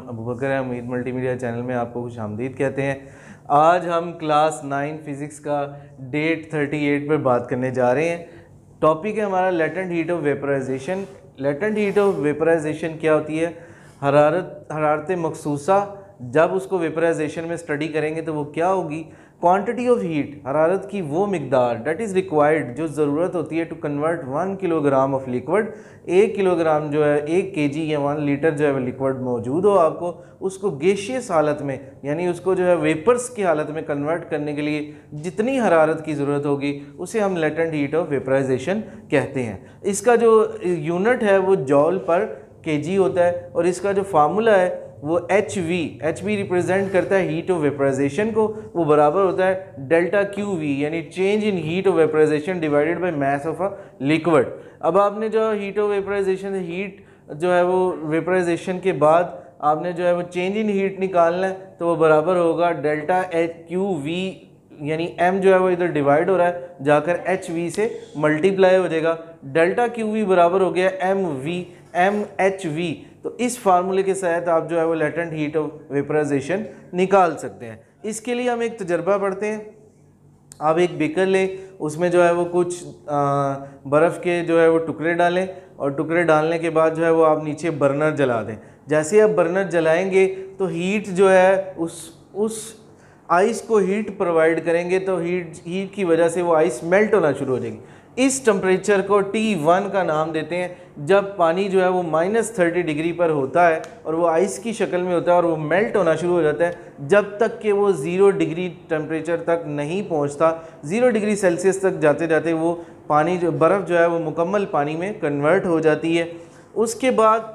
अबू बकर है। उम्मीद multimedia channel में आपको खुश आमदीद कहते हैं। आज हम क्लास 9 फिज़िक्स का डेट 38 पर बात करने जा रहे हैं। टॉपिक है हमारा latent heat of vaporisation. Latent heat of vaporisation क्या होती है? हरारत मखसूसा जब उसको वेपराइजेशन में स्टडी करेंगे तो वो क्या होगी? क्वांटिटी ऑफ हीट, हरारत की वो मिकदार डेट इज़ रिक्वायर्ड जो ज़रूरत होती है to convert 1 kilogram of liquid, 1 kilogram जो है 1 kg या 1 लीटर जो है लिक्विड मौजूद हो आपको, उसको गैसियस हालत में यानी उसको जो है वेपर्स की हालत में कन्वर्ट करने के लिए जितनी हरारत की ज़रूरत होगी उसे हम लेटेंट हीट ऑफ वेपराइजेशन कहते हैं। इसका जो यूनिट है वो जॉल पर kg होता है और इसका जो फार्मूला है वो एच वी रिप्रेजेंट करता है हीट ऑफ वेपराइजेशन को। वो बराबर होता है डेल्टा क्यू वी यानी change in heat of vaporisation divided by mass of a liquid. अब आपने जो हीट ऑफ वेपराइजेशन हीट जो है वो वेपराइजेशन के बाद आपने जो है वो चेंज इन हीट निकालना है तो वो बराबर होगा डेल्टा एच क्यू वी यानी m जो है वो इधर डिवाइड हो रहा है जाकर एच वी से मल्टीप्लाई हो जाएगा। डेल्टा क्यू वी बराबर हो गया एम एच वी। तो इस फार्मूले के तहत आप जो है वो लेटेंट हीट ऑफ वेपराइजेशन निकाल सकते हैं। इसके लिए हम एक तजर्बा पढ़ते हैं। आप एक बीकर लें, उसमें जो है वो कुछ बर्फ़ के जो है वो टुकड़े डालें और टुकड़े डालने के बाद जो है वो आप नीचे बर्नर जला दें। जैसे आप बर्नर जलाएंगे तो हीट जो है उस आइस को हीट प्रोवाइड करेंगे तो हीट की वजह से वो आइस मेल्ट होना शुरू हो जाएगी। इस टेम्परेचर को T1 का नाम देते हैं। जब पानी जो है वो -30 डिग्री पर होता है और वो आइस की शक्ल में होता है और वो मेल्ट होना शुरू हो जाता है जब तक कि वो 0 डिग्री टेम्परेचर तक नहीं पहुंचता। 0 डिग्री सेल्सियस तक जाते जाते वो पानी जो बर्फ़ जो है वो मुकम्मल पानी में कन्वर्ट हो जाती है। उसके बाद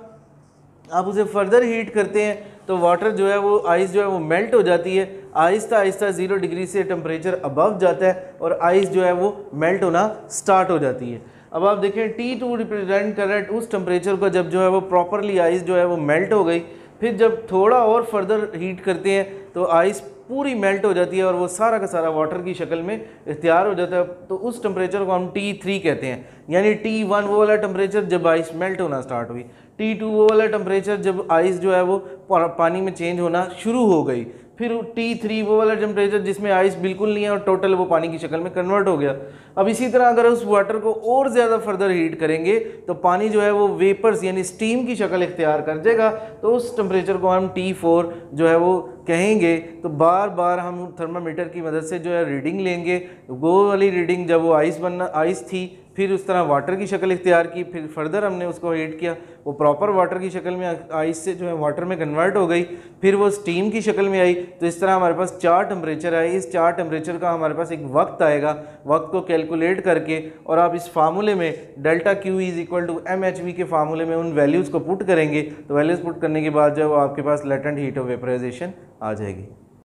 आप उसे फर्दर हीट करते हैं तो वाटर जो है वो आइस जो है वो मेल्ट हो जाती है। आहिस्ता आहिस्ता 0 डिग्री से टेम्परेचर अबव जाता है और आइस जो है वो मेल्ट होना स्टार्ट हो जाती है। अब आप देखें T2 रिप्रेजेंट कर रहा है उस टेम्परेचर को जब जो है वो प्रॉपरली आइस जो है वो मेल्ट हो गई। फिर जब थोड़ा और फर्दर हीट करते हैं तो आइस पूरी मेल्ट हो जाती है और वो सारा का सारा वाटर की शक्ल में इख्तियार हो जाता है। तो उस टेम्परेचर को हम T3 कहते हैं। यानी T1 वो वाला टेम्परेचर जब आइस मेल्ट होना स्टार्ट हुई, T2 वो वाला टेम्परेचर जब आइस जो है वो पानी में चेंज होना शुरू हो गई, फिर T3 वो वाला टेम्परेचर जिसमें आइस बिल्कुल नहीं है और टोटल वो पानी की शक्ल में कन्वर्ट हो गया। अब इसी तरह अगर उस वाटर को और ज़्यादा फर्दर हीट करेंगे तो पानी जो है वो वेपर्स यानी स्टीम की शक्ल इख्तियार कर जाएगा। तो उस टेम्परेचर को हम T4 जो है वो कहेंगे। तो बार बार हम थर्मामीटर की मदद से जो है रीडिंग लेंगे। वो वाली रीडिंग जब वो आइस थी फिर उस तरह वाटर की शक्ल इख्तियार की, फिर फर्दर हमने उसको हीट किया, वो प्रॉपर वाटर की शक्ल में आइस से जो है वाटर में कन्वर्ट हो गई, फिर वो स्टीम की शक्ल में आई। तो इस तरह हमारे पास 4 टेम्परेचर आए। इस 4 टेम्परेचर का हमारे पास एक वक्त आएगा। वक्त को कैलकुलेट करके और आप इस फार्मूले में delta Q is equal to M H V के फार्मूले में उन वैल्यूज़ को पुट करेंगे। तो वैल्यूज़ पुट करने के बाद जो है वो आपके पास लेटेंट हीट ऑफ वेपराइजेशन आ जाएगी।